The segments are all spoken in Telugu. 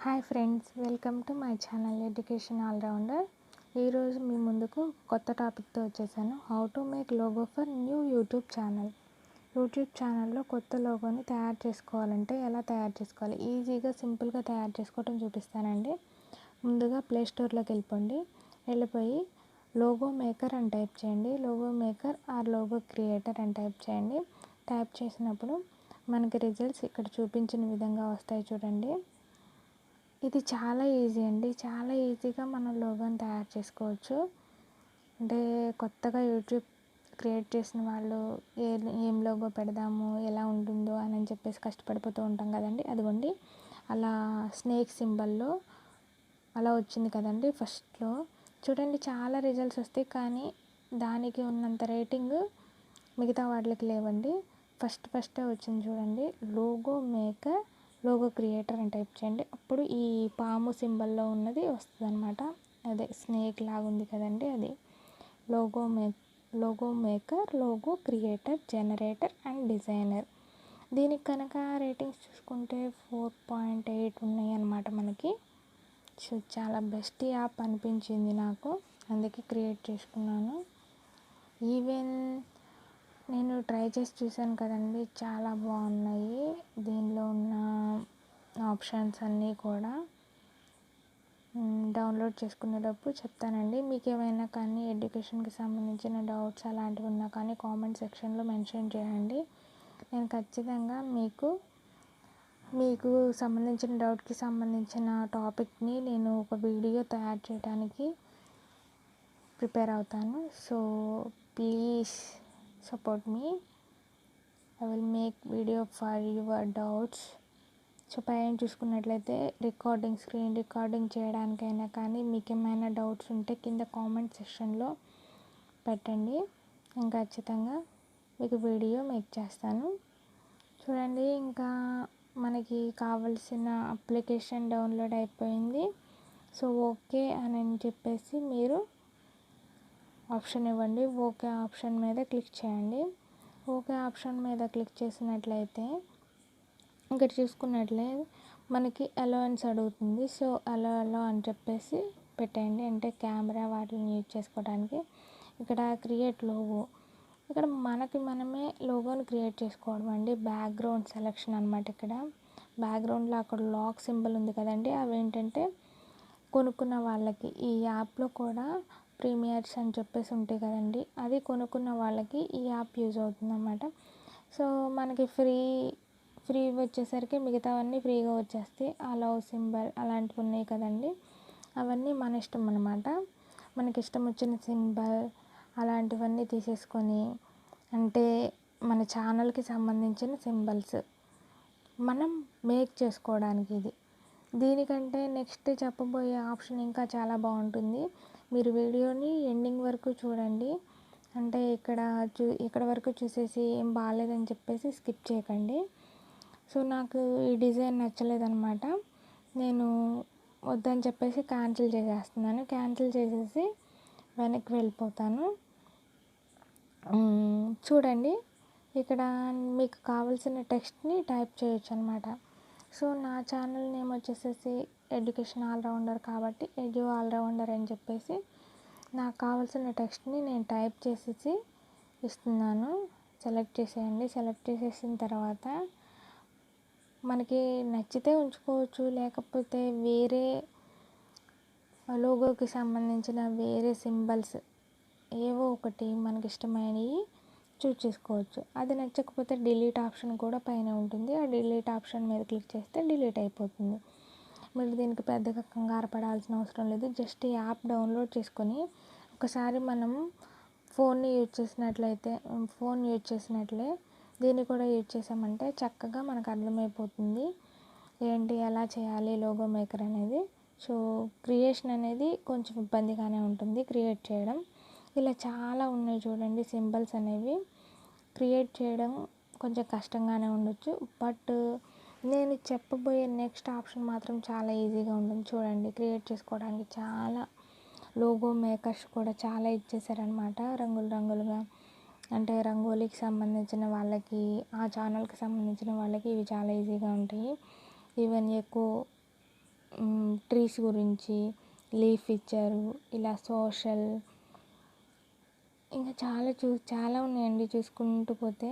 Hi friends, welcome to my channel education allrounder. ఈరోజు మీ ముందుకు కొత్త టాపిక్తో వచ్చేసాను. How to make logo for new YouTube channel. YouTube ఛానల్లో కొత్త లోగోని తయారు చేసుకోవాలంటే ఎలా తయారు చేసుకోవాలి, ఈజీగా సింపుల్గా తయారు చేసుకోవటం చూపిస్తానండి. ముందుగా ప్లే స్టోర్లోకి వెళ్ళిపోయి లోగో మేకర్ అని టైప్ చేయండి. Logo maker or logo creator అని టైప్ చేయండి. టైప్ చేసినప్పుడు మనకి రిజల్ట్స్ ఇక్కడ చూపించిన విధంగా వస్తాయి చూడండి. ఇది చాలా ఈజీ అండి. చాలా ఈజీగా మనం లోగోని తయారు చేసుకోవచ్చు. అంటే కొత్తగా యూట్యూబ్ క్రియేట్ చేసిన వాళ్ళు ఏం లోగో పెడదాము, ఎలా ఉంటుందో అని చెప్పేసి కష్టపడిపోతూ ఉంటాం కదండి. అదిగోండి అలా స్నేక్ సింబల్లో అలా వచ్చింది కదండి. ఫస్ట్లో చూడండి చాలా రిజల్ట్స్ వస్తాయి, కానీ దానికి ఉన్నంత రేటింగ్ మిగతా వాటికి లేవండి. ఫస్టే వచ్చింది చూడండి, లోగో మేకర్ లోగో క్రియేటర్ అని టైప్ చేయండి. అప్పుడు ఈ పాము సింబల్లో ఉన్నది వస్తుంది అనమాట. అదే స్నేక్ లాగా ఉంది కదండి, అది logo maker logo creator generator and designer. దీనికి కనుక రేటింగ్స్ చూసుకుంటే 4.8 ఉన్నాయి అన్నమాట మనకి. సో చాలా బెస్ట్ యాప్ అనిపించింది నాకు, అందుకే క్రియేట్ చేసుకున్నాను. ఈవెన్ నేను ట్రై చేసి చూశాను కదండి, చాలా బాగున్నాయి. దీనిలో ఉన్న ఆప్షన్స్ అన్నీ కూడా డౌన్లోడ్ చేసుకునేటప్పుడు చెప్తానండి. మీకు ఏమైనా కానీ ఎడ్యుకేషన్కి సంబంధించిన డౌట్స్ అలాంటివి ఉన్నా కానీ కామెంట్ సెక్షన్లో మెన్షన్ చేయండి. నేను ఖచ్చితంగా మీకు సంబంధించిన డౌట్కి సంబంధించిన టాపిక్ని నేను ఒక వీడియో తయారు చేయడానికి ప్రిపేర్ అవుతాను. So please support me. I will make video for your doubts. So పైన చూసుకున్నట్లయితే స్క్రీన్ రికార్డింగ్ చేయడానికైనా కానీ మీకు ఏమైనా డౌట్స్ ఉంటే కింద కామెంట్ సెక్షన్లో పెట్టండి. ఇంకా ఖచ్చితంగా మీకు వీడియో మేక్ చేస్తాను. చూడండి, ఇంకా మనకి కావలసిన అప్లికేషన్ డౌన్లోడ్ అయిపోయింది. సో ఓకే అని చెప్పేసి మీరు ఆప్షన్ ఇవ్వండి. ఓకే ఆప్షన్ మీద క్లిక్ చేయండి. ఓకే ఆప్షన్ మీద క్లిక్ చేసినట్లయితే ఇక్కడ చూసుకున్నట్లయితే మనకి అలవెన్స్ అడుగుతుంది. సో అలో అని చెప్పేసి పెట్టండి, అంటే కెమెరా వాటిని యూజ్ చేసుకోవడానికి. ఇక్కడ క్రియేట్ లోగో, ఇక్కడ మనమే లోగోని క్రియేట్ చేసుకోవడం అండి. బ్యాక్గ్రౌండ్ సెలెక్షన్ అనమాట. ఇక్కడ బ్యాక్గ్రౌండ్లో అక్కడ లాక్ సింబల్ ఉంది కదండి, అవి ఏంటంటే కొనుక్కున్న వాళ్ళకి ఈ యాప్లో కూడా ప్రీమియర్స్ అని చెప్పేసి ఉంటాయి కదండి, అది కొనుక్కున్న వాళ్ళకి ఈ యాప్ యూజ్ అవుతుంది అన్నమాట. సో మనకి ఫ్రీ వచ్చేసరికి మిగతావన్నీ ఫ్రీగా వచ్చేస్తాయి. అలౌ సింబల్ అలాంటివి ఉన్నాయి కదండి, అవన్నీ మన ఇష్టం అన్నమాట. మనకి ఇష్టం వచ్చిన సింబల్ అలాంటివన్నీ తీసేసుకొని, అంటే మన ఛానల్కి సంబంధించిన సింబల్స్ మనం మేక్ చేసుకోవడానికి దీనికంటే నెక్స్ట్ చెప్పబోయే ఆప్షన్ ఇంకా చాలా బాగుంటుంది. మీరు వీడియోని ఎండింగ్ వరకు చూడండి. అంటే ఇక్కడ వరకు చూసేసి ఏం బాగాలేదని చెప్పేసి స్కిప్ చేయకండి. సో నాకు ఈ డిజైన్ నచ్చలేదన్నమాట. నేను వద్దని చెప్పేసి క్యాన్సిల్ చేసేస్తున్నాను. క్యాన్సిల్ చేసేసి వెనక్కి వెళ్ళిపోతాను. చూడండి, ఇక్కడ మీకు కావాల్సిన టెక్స్ట్ని టైప్ చేయొచ్చు అనమాట. సో నా ఛానల్ నేమ్ వచ్చేసేసి ఎడ్యుకేషన్ ఆల్రౌండర్ కాబట్టి EduAllRounder అని చెప్పేసి నాకు కావాల్సిన టెక్స్ట్ని నేను టైప్ చేసేసి ఇస్తున్నాను. సెలెక్ట్ చేసేయండి. సెలెక్ట్ చేసేసిన తర్వాత మనకి నచ్చితే ఉంచుకోవచ్చు, లేకపోతే వేరే లోగోకి సంబంధించిన వేరే సింబల్స్ ఏవో ఒకటి మనకి ఇష్టమైనవి చూస్ చేసుకోవచ్చు. అది నచ్చకపోతే డిలీట్ ఆప్షన్ కూడా పైన ఉంటుంది. ఆ డిలీట్ ఆప్షన్ మీద క్లిక్ చేస్తే డిలీట్ అయిపోతుంది. మీరు దీనికి పెద్దగా కంగారు పడాల్సిన అవసరం లేదు. జస్ట్ ఈ యాప్ డౌన్లోడ్ చేసుకొని ఒకసారి మనం ఫోన్ యూజ్ చేసినట్లే దీన్ని కూడా యూజ్ చేసామంటే చక్కగా మనకు అర్థమైపోతుంది ఏంటి ఎలా చేయాలి లోగో మేకర్ అనేది. సో క్రియేషన్ అనేది కొంచెం ఇబ్బందిగానే ఉంటుంది క్రియేట్ చేయడం. ఇలా చాలా ఉన్నాయి చూడండి, సింబల్స్ అనేవి క్రియేట్ చేయడం కొంచెం కష్టంగానే ఉండొచ్చు. బట్ నేను చెప్పబోయే నెక్స్ట్ ఆప్షన్ మాత్రం చాలా ఈజీగా ఉంటుంది. చూడండి, క్రియేట్ చేసుకోవడానికి చాలా లోగో మేకర్స్ కూడా చాలా ఇచ్చేసారనమాట, రంగులుగా. అంటే రంగోలీకి సంబంధించిన వాళ్ళకి, ఆ ఛానల్కి సంబంధించిన వాళ్ళకి ఇవి చాలా ఈజీగా ఉంటాయి. ఈవెన్ ఎక్కువ ట్రీస్ గురించి, లీఫ్ ఇచ్చారు, ఇలా సోషల్, ఇంకా చాలా ఉన్నాయండి. చూసుకుంటూ పోతే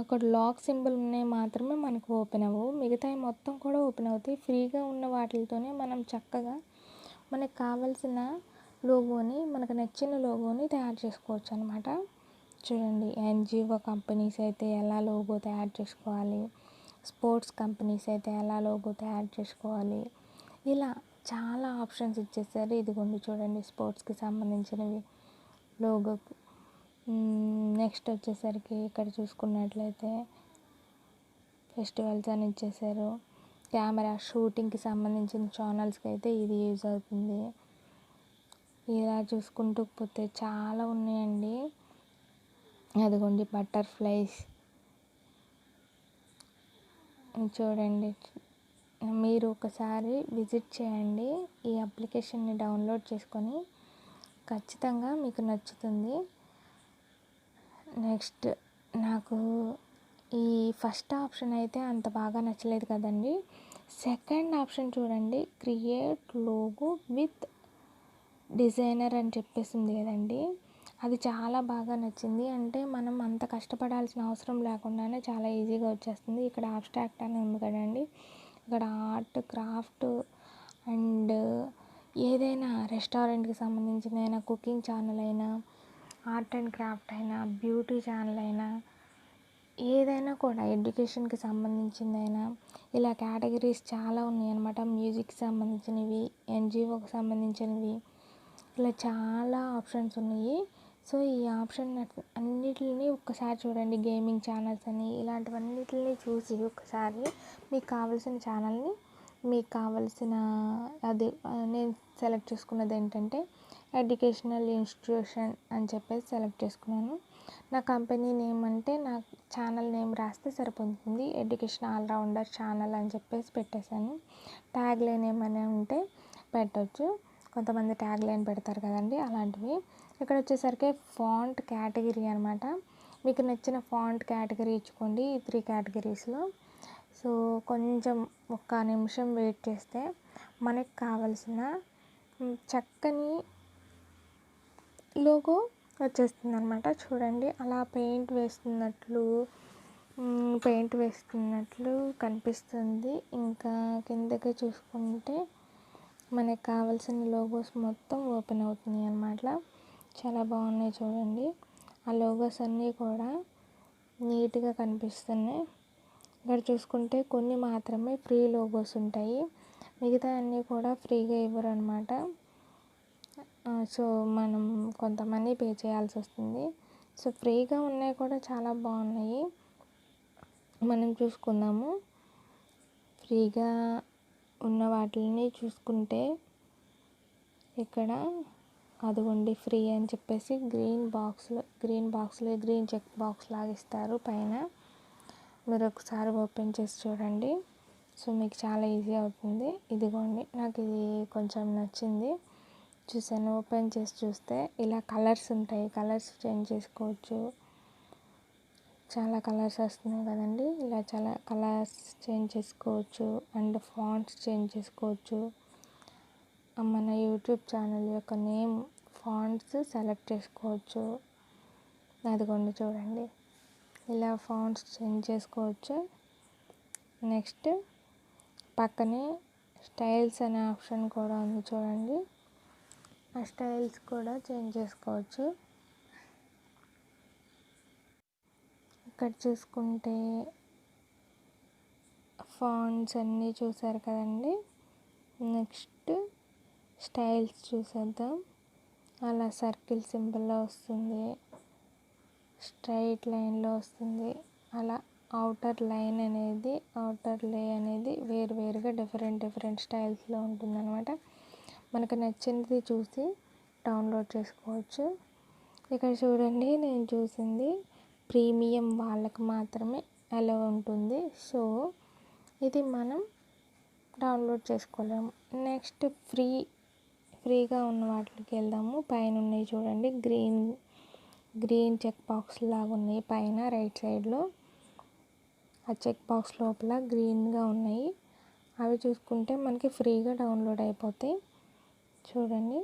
అక్కడ లాక్ సింబల్ ఉన్నాయి మాత్రమే మనకు ఓపెన్ అవ్వవు, మిగతాయి మొత్తం కూడా ఓపెన్ అవుతాయి. ఫ్రీగా ఉన్న వాటితోనే మనం చక్కగా మనకు కావాల్సిన లోగోని, మనకు నచ్చిన లోగోని తయారు చేసుకోవచ్చు అనమాట. చూడండి, ఎన్జిఓ కంపెనీస్ అయితే ఎలా లోగో తయారు చేసుకోవాలి, స్పోర్ట్స్ కంపెనీస్ అయితే ఎలా లోగో తయారు చేసుకోవాలి, ఇలా చాలా ఆప్షన్స్ ఇచ్చేసారు. ఇదిగోండి చూడండి, స్పోర్ట్స్కి సంబంధించినవి లోగోకి. నెక్స్ట్ వచ్చేసరికి ఇక్కడ చూసుకున్నట్లయితే ఫెస్టివల్స్ అని ఇచ్చేసారు. కెమెరా షూటింగ్కి సంబంధించిన ఛానల్స్కి అయితే ఇది యూజ్ అవుతుంది. ఇలా చూసుకుంటూ పోతే చాలా ఉన్నాయండి. అదిగోండి బటర్ఫ్లైస్ చూడండి. మీరు ఒకసారి విజిట్ చేయండి, ఈ అప్లికేషన్ని డౌన్లోడ్ చేసుకొని, ఖచ్చితంగా మీకు నచ్చుతుంది. నెక్స్ట్ నాకు ఈ ఫస్ట్ ఆప్షన్ అయితే అంత బాగా నచ్చలేదు కదండి. సెకండ్ ఆప్షన్ చూడండి, క్రియేట్ లోగో విత్ డిజైనర్ అని చెప్పేసింది కదండి, అది చాలా బాగా నచ్చింది. అంటే మనం అంత కష్టపడాల్సిన అవసరం లేకుండానే చాలా ఈజీగా వచ్చేస్తుంది. ఇక్కడ అబ్స్ట్రాక్ట్ అని ఉంది కదండి, ఇక్కడ ఆర్ట్, క్రాఫ్ట్ అండ్ ఏదైనా రెస్టారెంట్కి సంబంధించిన అయినా, కుకింగ్ ఛానల్ అయినా, ఆర్ట్ అండ్ క్రాఫ్ట్ అయినా, బ్యూటీ ఛానల్ అయినా, ఏదైనా కూడా ఎడ్యుకేషన్కి సంబంధించిందైనా, ఇలా కేటగిరీస్ చాలా ఉన్నాయి అన్నమాట. మ్యూజిక్కి సంబంధించినవి, ఎన్జిఓకి సంబంధించినవి, ఇలా చాలా ఆప్షన్స్ ఉన్నాయి. సో ఈ ఆప్షన్ అన్నిటిని ఒక్కసారి చూడండి. గేమింగ్ ఛానల్స్ అని ఇలాంటివన్నిటిని చూసి ఒకసారి మీకు కావాల్సిన ఛానల్ని, మీకు కావాల్సిన అది నేను సెలెక్ట్ చేసుకున్నది ఏంటంటే ఎడ్యుకేషనల్ ఇన్స్టిట్యూషన్ అని చెప్పేసి సెలెక్ట్ చేసుకున్నాను. నా కంపెనీ నేమ్ అంటే నా ఛానల్ నేమ్ రాస్తే సరిపోతుంది, ఎడ్యుకేషన్ ఆల్రౌండర్ ఛానల్ అని చెప్పేసి పెట్టేశాను. ట్యాగ్ లైన్ ఏమైనా ఉంటే పెట్టవచ్చు, కొంతమంది ట్యాగ్ లైన్ పెడతారు కదండి, అలాంటివి. ఇక్కడ వచ్చేసరికి ఫాంట్ కేటగిరీ అనమాట. మీకు నచ్చిన ఫాంట్ కేటగిరీ ఇచ్చుకోండి, ఈ 3 కేటగిరీస్లో. సో కొంచెం 1 నిమిషం వెయిట్ చేస్తే మనకు కావలసిన చక్కని లోగో వచ్చేస్తుంది అనమాట. చూడండి, అలా పెయింట్ వేస్తున్నట్లు కనిపిస్తుంది. ఇంకా కిందకి చూసుకుంటే మనకు కావాల్సిన లోగోస్ మొత్తం ఓపెన్ అవుతున్నాయి అన్నమాట. చాలా బాగున్నాయి చూడండి. ఆ లోగోస్ అన్నీ కూడా నీట్గా కనిపిస్తున్నాయి. ఇక్కడ చూసుకుంటే కొన్ని మాత్రమే ఫ్రీ లోగోస్ ఉంటాయి, మిగతా అన్నీ కూడా ఫ్రీగా ఇవ్వరు అనమాట. సో మనం కొంత మనీ పే చేయాల్సి వస్తుంది. సో ఫ్రీగా ఉన్నాయి కూడా చాలా బాగున్నాయి, మనం చూసుకుందాము. ఫ్రీగా ఉన్న వాటిని చూసుకుంటే ఇక్కడ అదిగోండి ఫ్రీ అని చెప్పేసి గ్రీన్ బాక్స్లో గ్రీన్ చెక్ బాక్స్ లాగా ఇస్తారు పైన. మీరు ఒకసారి ఓపెన్ చేసి చూడండి, సో మీకు చాలా ఈజీ అవుతుంది. ఇదిగోండి, నాకు ఇది కొంచెం నచ్చింది. చూసాను, ఓపెన్ చేసి చూస్తే ఇలా కలర్స్ ఉంటాయి, కలర్స్ చేంజ్ చేసుకోవచ్చు. చాలా కలర్స్ వస్తున్నాయి కదండి, ఇలా చాలా కలర్స్ చేంజ్ చేసుకోవచ్చు అండ్ ఫాంట్స్ చేంజ్ చేసుకోవచ్చు. మన యూట్యూబ్ ఛానల్ యొక్క నేమ్, ఫాంట్స్ సెలెక్ట్ చేసుకోవచ్చు. అదిగోండి చూడండి, ఇలా ఫాంట్స్ చేంజ్ చేసుకోవచ్చు. నెక్స్ట్ పక్కనే స్టైల్స్ అనే ఆప్షన్ కూడా ఉంది చూడండి, ఆ స్టైల్స్ కూడా చేంజ్ చేసుకోవచ్చు. ఇక్కడ చూసుకుంటే ఫాంట్స్ అన్నీ చూసారు కదండి. నెక్స్ట్ స్టైల్స్ చూసేద్దాం. అలా సర్కిల్ సింబల్లో వస్తుంది, స్ట్రైట్ లైన్లో వస్తుంది, అలా అవుటర్ లే అనేది వేరువేరుగా డిఫరెంట్ స్టైల్స్లో ఉంటుందన్నమాట. మనకు నచ్చినది చూసి డౌన్లోడ్ చేసుకోవచ్చు. ఇక్కడ చూడండి, నేను చూసింది ప్రీమియం వాళ్ళకి మాత్రమే అలా ఉంటుంది. సో ఇది మనం డౌన్లోడ్ చేసుకోలేము. నెక్స్ట్ ఫ్రీగా ఉన్న వాటికి వెళ్దాము. పైన ఉన్నాయి చూడండి, గ్రీన్ చెక్ బాక్స్ లాగా ఉన్నాయి పైన రైట్ సైడ్లో. ఆ చెక్ బాక్స్ లోపల గ్రీన్గా ఉన్నాయి, అవి చూసుకుంటే మనకి ఫ్రీగా డౌన్లోడ్ అయిపోతాయి. చూడండి,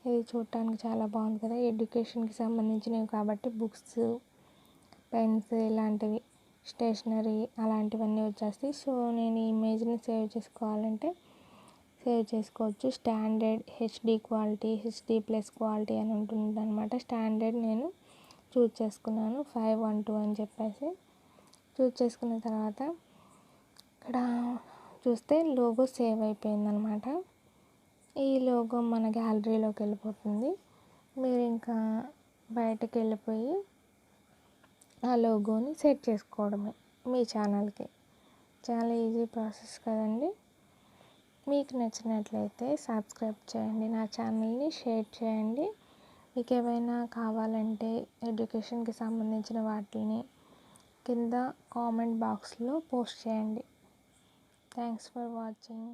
ఇది చూడటానికి చాలా బాగుంది కదా. ఎడ్యుకేషన్కి సంబంధించినవి కాబట్టి బుక్స్, పెన్స్ ఇలాంటివి, స్టేషనరీ అలాంటివన్నీ వచ్చేస్తాయి. సో నేను ఈ ఇమేజ్ని సేవ్ చేసుకోవాలంటే సేవ్ చేసుకోవచ్చు. Standard, HD quality, HD plus quality అని ఉంటుంది అనమాట. స్టాండర్డ్ నేను చూజ్ చేసుకున్నాను, 512 అని చెప్పేసి చూజ్ చేసుకున్న తర్వాత ఇక్కడ చూస్తే లోగో సేవ్ అయిపోయిందనమాట. ఈ లోగో మన గ్యాలరీలోకి వెళ్ళిపోతుంది. మీరు ఇంకా బయటకు వెళ్ళిపోయి ఆ లోగోని సెట్ చేసుకోవడమే మీ ఛానల్కి. చాలా ఈజీ ప్రాసెస్ కదండి. మీకు నచ్చినట్లయితే సబ్స్క్రైబ్ చేయండి, నా ఛానల్ని షేర్ చేయండి. మీకు ఏమైనా కావాలంటే ఎడ్యుకేషన్కి సంబంధించిన వాటిని కింద కామెంట్ బాక్స్లో పోస్ట్ చేయండి. Thanks for watching.